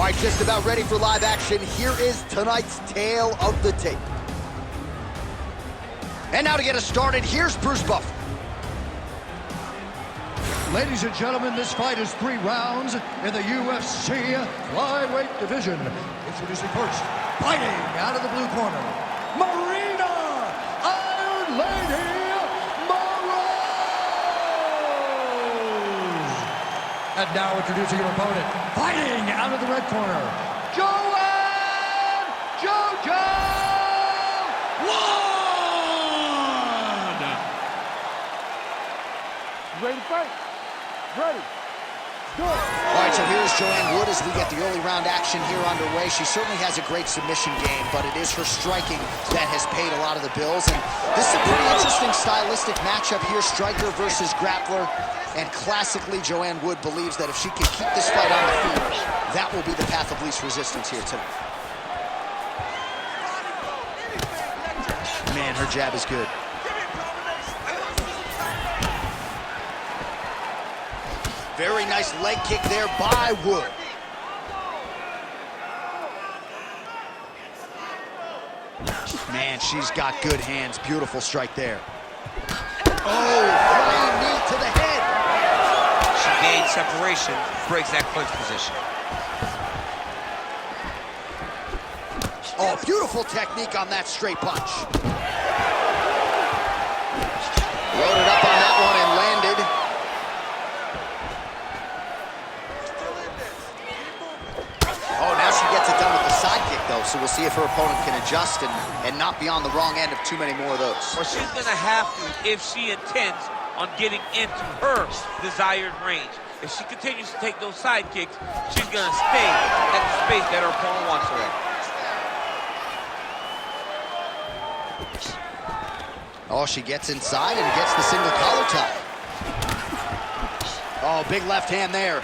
right, just about ready for live action. Here is tonight's tale of the tape. And now to get us started, here's Bruce Buffer. Ladies and gentlemen, this fight is 3 rounds in the UFC Flyweight division. Introducing first, fighting out of the blue corner, Maryna Iron Lady Moroz. And now introducing your opponent, fighting out of the red corner, Joanne Ready to fight? Ready. Go. All right, so here's Joanne Wood as we get the early round action here underway. She certainly has a great submission game, but it is her striking that has paid a lot of the bills. And this is a pretty interesting stylistic matchup here, striker versus grappler. And classically, Joanne Wood believes that if she can keep this fight on the feet, that will be the path of least resistance here tonight. Man, her jab is good. Very nice leg kick there by Wood. Man, she's got good hands. Beautiful strike there. Oh, flying knee to the head. She gained separation, breaks that clinch position. Oh, beautiful technique on that straight punch. Loaded up on that one and landed. Oh, now she gets it done with the side kick, though, so we'll see if her opponent can adjust and not be on the wrong end of too many more of those. Well, she's going to have to if she intends on getting into her desired range. If she continues to take those side kicks, she's going to stay at the space that her opponent wants her at. Oh, she gets inside and gets the single collar tie. Oh, big left hand there.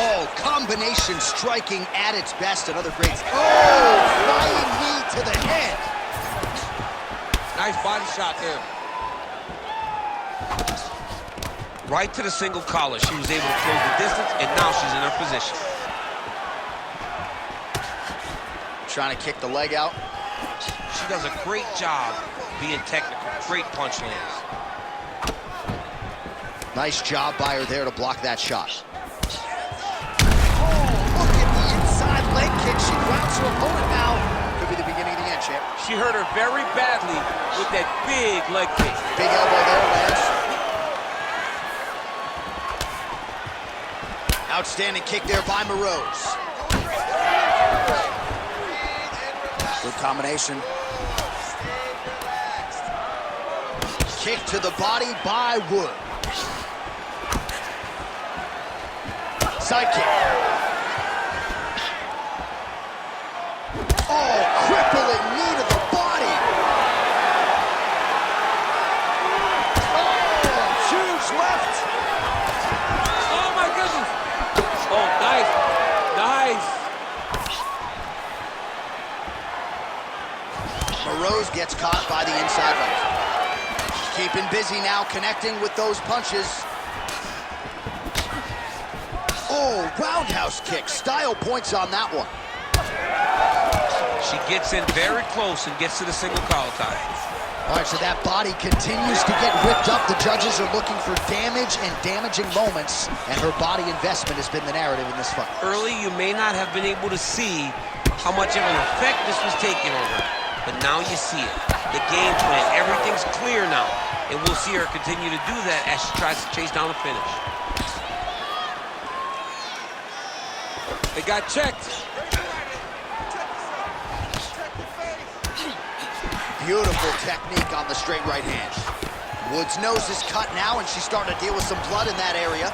Oh, combination striking at its best. Another great... Oh, flying knee to the head. Nice body shot there. Right to the single collar. She was able to close the distance, and now she's in her position. Trying to kick the leg out. She does a great job being technical. Great punch lands. Nice job by her there to block that shot. Look at the inside leg kick. She grounds her opponent now. Could be the beginning of the end, champ. She hurt her very badly with that big leg kick. Big elbow there, Lance. Outstanding kick there by Moroz. Good combination. Kick to the body by Wood. Side kick. Oh, crippling knee to the body. Oh, huge left. Oh, my goodness. Oh, nice. Nice. Moroz gets caught by the inside right. Keeping busy now, connecting with those punches. Oh, roundhouse kick. Style points on that one. She gets in very close and gets to the single collar tie. All right, so that body continues to get ripped up. The judges are looking for damage and damaging moments, and her body investment has been the narrative in this fight. Early, you may not have been able to see how much of an effect this was taking on her, but now you see it. The game plan, everything's clear now, and we'll see her continue to do that as she tries to chase down the finish. They got checked. Beautiful technique on the straight right hand. Wood's nose is cut now, and she's starting to deal with some blood in that area.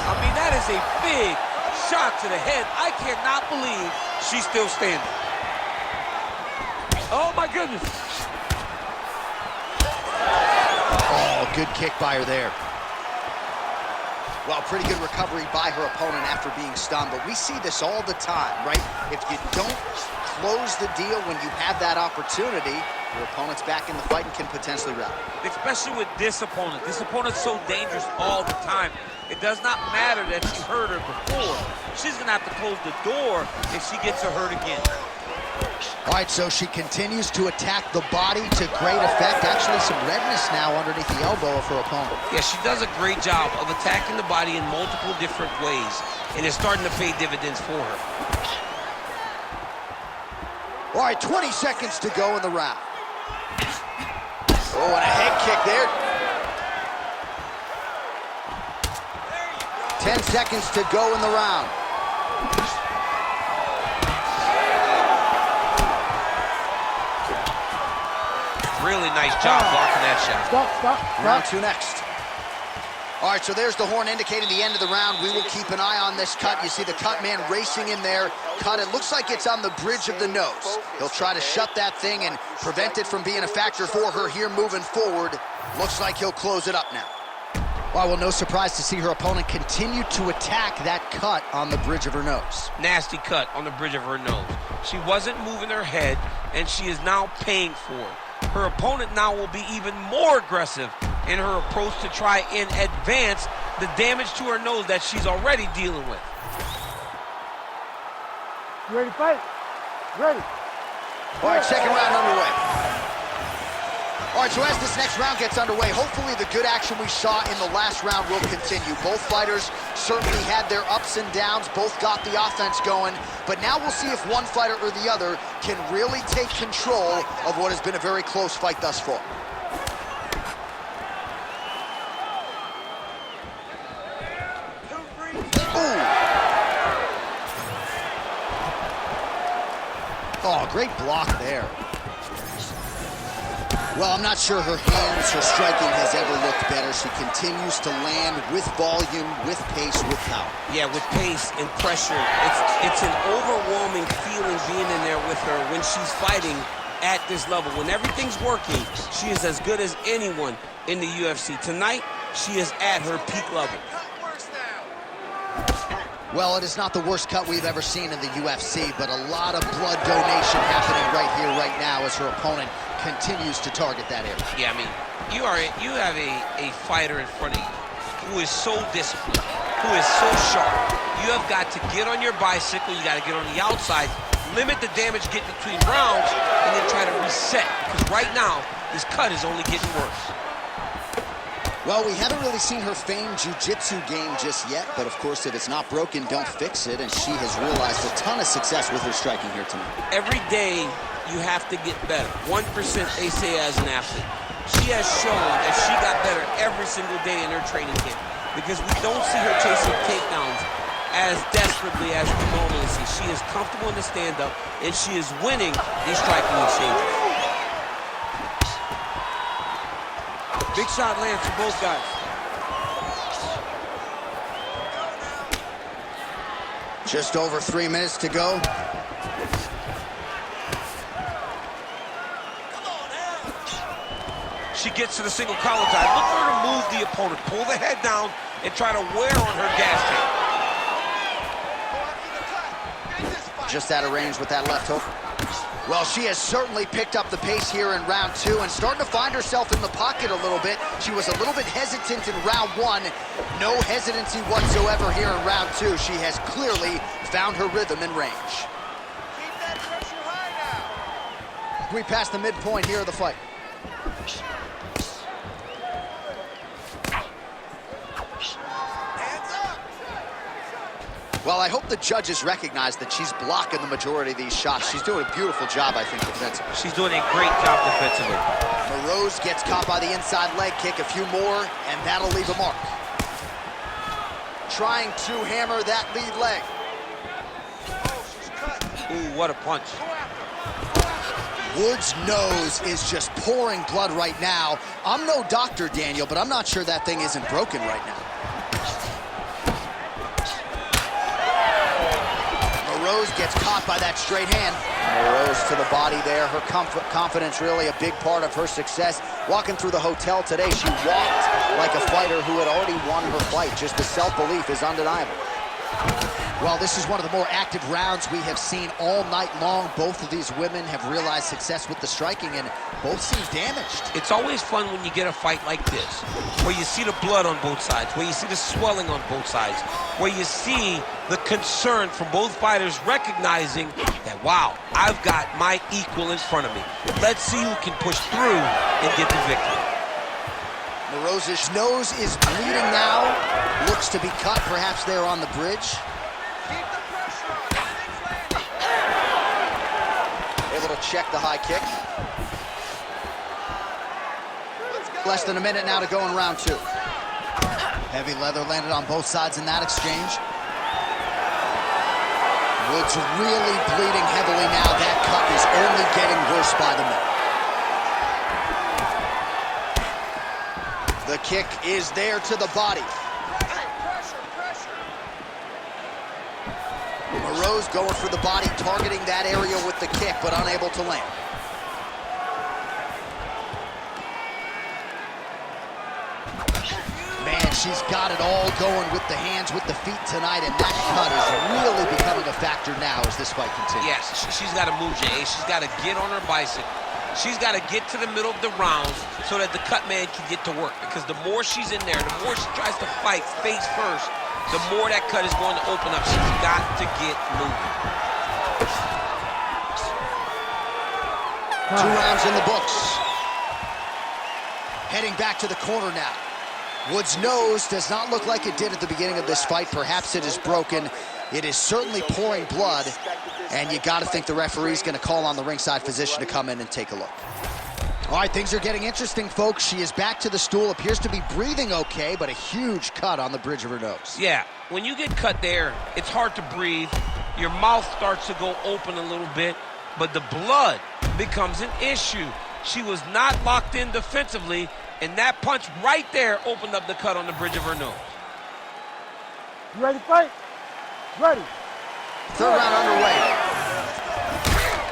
I mean, that is a big shot to the head. I cannot believe she's still standing. Oh, my goodness. Oh, good kick by her there. Well, pretty good recovery by her opponent after being stunned, but we see this all the time, right? If you don't close the deal when you have that opportunity, Her opponent's back in the fight and can potentially rally. Especially with this opponent. This opponent's so dangerous all the time. It does not matter that she hurt her before. She's gonna have to close the door if she gets her hurt again. All right, so she continues to attack the body to great effect. Actually, some redness now underneath the elbow of her opponent. Yeah, she does a great job of attacking the body in multiple different ways, and it's starting to pay dividends for her. All right, 20 seconds to go in the round. Oh, and a head kick there. 10 seconds to go in the round. Really nice job blocking that shot. Stop. Round 2 next. All right, so there's the horn indicating the end of the round. We will keep an eye on this cut. You see the cut man racing in there. Cut, it looks like it's on the bridge of the nose. He'll try to shut that thing and prevent it from being a factor for her here moving forward. Looks like he'll close it up now. Well, no surprise to see her opponent continue to attack that cut on the bridge of her nose. Nasty cut on the bridge of her nose. She wasn't moving her head, and she is now paying for it. Her opponent now will be even more aggressive in her approach to try and advance the damage to her nose that she's already dealing with. You ready to fight? Ready. All right, second round underway. All right, so as this next round gets underway, hopefully the good action we saw in the last round will continue. Both fighters certainly had their ups and downs, both got the offense going, but now we'll see if one fighter or the other can really take control of what has been a very close fight thus far. Oh, great block there. Well, I'm not sure her hands, her striking has ever looked better. She continues to land with volume, with pace, with power. Yeah, with pace and pressure. It's an overwhelming feeling being in there with her when she's fighting at this level. When everything's working, she is as good as anyone in the UFC. Tonight, she is at her peak level. Well, it is not the worst cut we've ever seen in the UFC, but a lot of blood donation happening right here, right now, as her opponent continues to target that area. Yeah, I mean, you have a fighter in front of you who is so disciplined, who is so sharp. You have got to get on your bicycle, you got to get on the outside, limit the damage get between rounds, and then try to reset. Because right now, this cut is only getting worse. Well, we haven't really seen her famed jiu-jitsu game just yet, but of course, if it's not broken, don't fix it, and she has realized a ton of success with her striking here tonight. Every day, you have to get better. 1% they say as an athlete. She has shown that she got better every single day in her training camp, because we don't see her chasing takedowns as desperately as we normally see. She is comfortable in the stand-up, and she is winning these striking exchanges. Big shot lands for both guys. Just over 3 minutes to go. She gets to the single collar tie. Look for her to move the opponent. Pull the head down and try to wear on her gas tank. Just out of range with that left hook. Well, she has certainly picked up the pace here in round 2 and starting to find herself in the pocket a little bit. She was a little bit hesitant in round 1. No hesitancy whatsoever here in round 2. She has clearly found her rhythm and range. Keep that pressure high now. We passed the midpoint here of the fight. Well, I hope the judges recognize that she's blocking the majority of these shots. She's doing a beautiful job, I think, defensively. She's doing a great job defensively. Moroz gets caught by the inside leg kick. A few more, and that'll leave a mark. Trying to hammer that lead leg. Oh, she's cut. Ooh, what a punch. Wood's nose is just pouring blood right now. I'm no doctor, Daniel, but I'm not sure that thing isn't broken right now. Moroz gets caught by that straight hand. Moroz to the body there. Her confidence really a big part of her success. Walking through the hotel today, she walked like a fighter who had already won her fight. Just the self-belief is undeniable. Well, this is one of the more active rounds we have seen all night long. Both of these women have realized success with the striking, and both seem damaged. It's always fun when you get a fight like this, where you see the blood on both sides, where you see the swelling on both sides, where you see the concern from both fighters recognizing that, wow, I've got my equal in front of me. Let's see who can push through and get the victory. Moroz's nose is bleeding now. Looks to be cut, perhaps there on the bridge. Keep the pressure on. Things landing. Able to check the high kick. Let's go. Less than a minute now to go in round 2. Heavy leather landed on both sides in that exchange. Woods really bleeding heavily now. That cut is only getting worse by the minute. The kick is there to the body. Pressure, pressure. Moroz going for the body, targeting that area with the kick, but unable to land. Man, she's got it all going with the hands, with the feet tonight, and that cut is really becoming a factor now as this fight continues. Yes, she's got to move, Jay. She's got to get on her bicycle. She's got to get to the middle of the round so that the cut man can get to work. Because the more she's in there, the more she tries to fight face first, the more that cut is going to open up. She's got to get moving. 2 rounds in the books. Heading back to the corner now. Wood's nose does not look like it did at the beginning of this fight. Perhaps it is broken. It is certainly pouring blood, and you got to think the referee's going to call on the ringside physician to come in and take a look. All right, things are getting interesting, folks. She is back to the stool, appears to be breathing okay, but a huge cut on the bridge of her nose. Yeah, when you get cut there, it's hard to breathe. Your mouth starts to go open a little bit, but the blood becomes an issue. She was not locked in defensively, and that punch right there opened up the cut on the bridge of her nose. You ready to fight? Ready. 3rd round underway.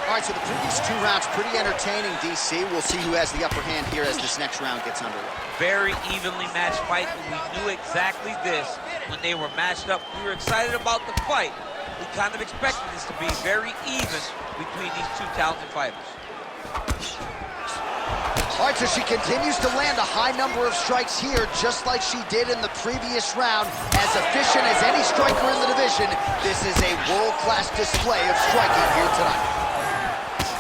All right, so the previous 2 rounds pretty entertaining, DC. We'll see who has the upper hand here as this next round gets underway. Very evenly matched fight, and we knew exactly this when they were matched up. We were excited about the fight. We kind of expected this to be very even between these 2 talented fighters. All right, so she continues to land a high number of strikes here, just like she did in the previous round. As efficient as any striker in the division, this is a world-class display of striking here tonight.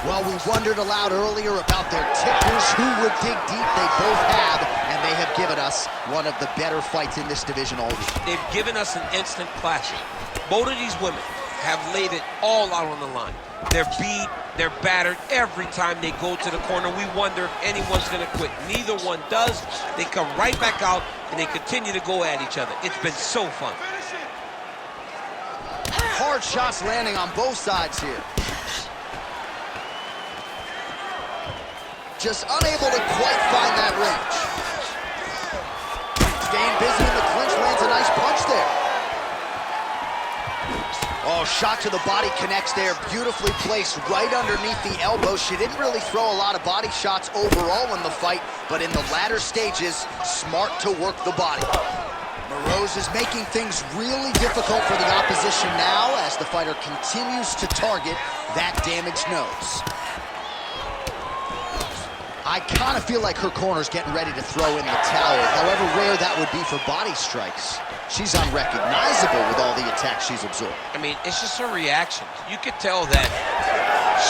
Well, we wondered aloud earlier about their tippers, who would dig deep. They both have, and they have given us one of the better fights in this division all week. They've given us an instant classic. Both of these women have laid it all out on the line. They're beat, they're battered every time they go to the corner. We wonder if anyone's gonna quit. Neither one does. They come right back out and they continue to go at each other. It's been so fun. Hard shots landing on both sides here. Just unable to quite find that range. Staying busy in the clinch, lands a nice punch there. Oh, shot to the body connects there, beautifully placed right underneath the elbow. She didn't really throw a lot of body shots overall in the fight, but in the latter stages, smart to work the body. Moroz is making things really difficult for the opposition now as the fighter continues to target that damaged nose. I kind of feel like her corner's getting ready to throw in the towel, however rare that would be for body strikes. She's unrecognizable with all the attacks she's absorbed. I mean, it's just her reaction. You could tell that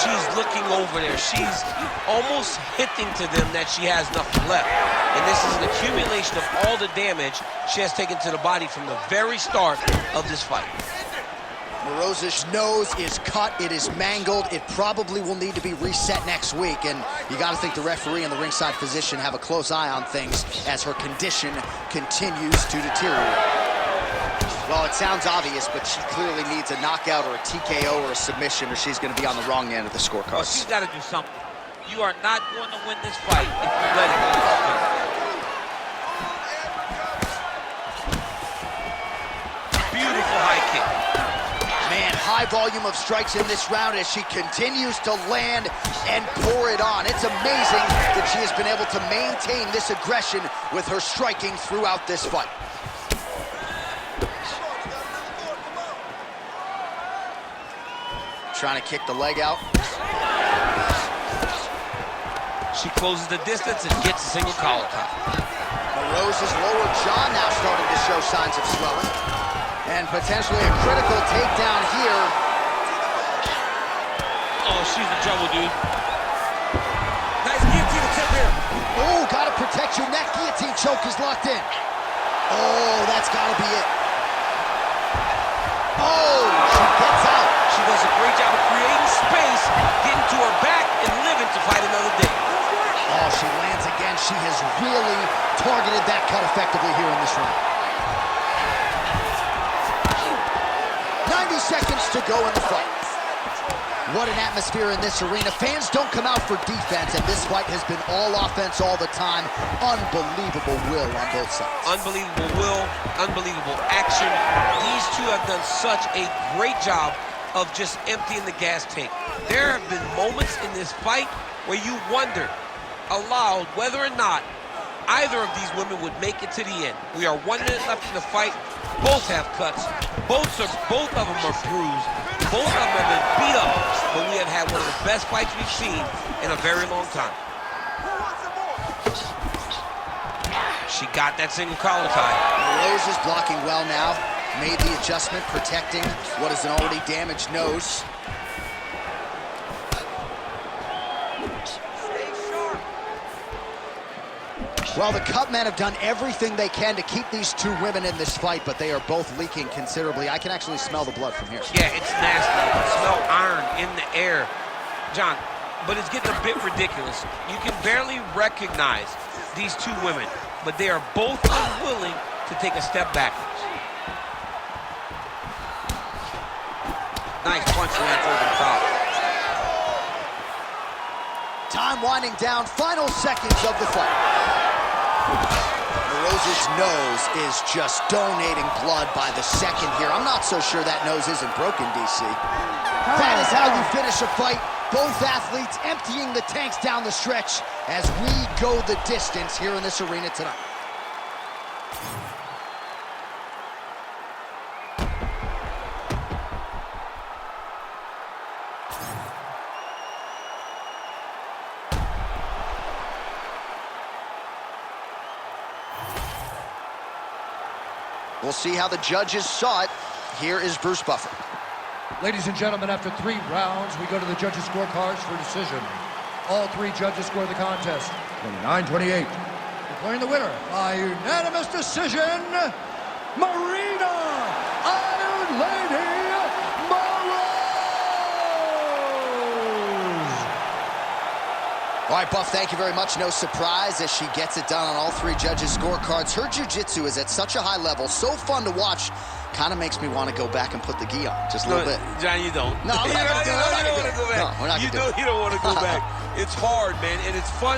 she's looking over there. She's almost hinting to them that she has nothing left. And this is an accumulation of all the damage she has taken to the body from the very start of this fight. Moroz's nose is cut, it is mangled, it probably will need to be reset next week, and you got to think the referee and the ringside physician have a close eye on things as her condition continues to deteriorate. Well, it sounds obvious, but she clearly needs a knockout or a TKO or a submission, or she's going to be on the wrong end of the scorecard. Well, she's got to do something. You are not going to win this fight if you let it go. Beautiful high kick. Man, high volume of strikes in this round as she continues to land and pour it on. It's amazing that she has been able to maintain this aggression with her striking throughout this fight. trying to kick the leg out. She closes the distance and gets a single collar tie. Moroz's lower jaw now starting to show signs of swelling. And potentially a critical takedown here. Oh, she's in trouble, dude. Nice guillotine attempt here. Oh, gotta protect your neck. Guillotine choke is locked in. Oh, that's gotta be it. Oh, she gets out. She does a great job of creating space, getting to her back, and living to fight another day. Oh, she lands again. She has really targeted that cut effectively here in this round. 90 seconds to go in the fight. What an atmosphere in this arena. Fans don't come out for defense, and this fight has been all offense all the time. Unbelievable will on both sides. Unbelievable will, unbelievable action. These two have done such a great job of just emptying the gas tank. There have been moments in this fight where you wonder aloud whether or not either of these women would make it to the end. We are 1 minute left in the fight. Both have cuts. Both of them are bruised. Both of them have been beat up. But we have had one of the best fights we've seen in a very long time. She got that single collar tie. Moroz is blocking well now. Made the adjustment, protecting what is an already damaged nose. Well, the Cut men have done everything they can to keep these two women in this fight, but they are both leaking considerably. I can actually smell the blood from here. Yeah, it's nasty. You can smell iron in the air, John, but it's getting a bit ridiculous. You can barely recognize these two women, but they are both unwilling to take a step backwards. Nice punch lands over the top. Time winding down, final seconds of the fight. Moroz's nose is just donating blood by the second here. I'm not so sure that nose isn't broken, DC. That is how you finish a fight. Both athletes emptying the tanks down the stretch as we go the distance here in this arena tonight. We'll see how the judges saw it. Here is Bruce Buffer. Ladies and gentlemen, after 3 rounds, we go to the judges' scorecards for decision. All 3 judges score the contest 29-28. Declaring the winner by unanimous decision, Maryna Iron Lady Moroz! All right, Buff, thank you very much. No surprise as she gets it done on all 3 judges' scorecards. Her jiu-jitsu is at such a high level, so fun to watch. Kind of makes me want to go back and put the gi on just a little bit. John, you don't. No, I'm not going to do it. You don't want to go back. You don't want to go back. It's hard, man, and it's fun.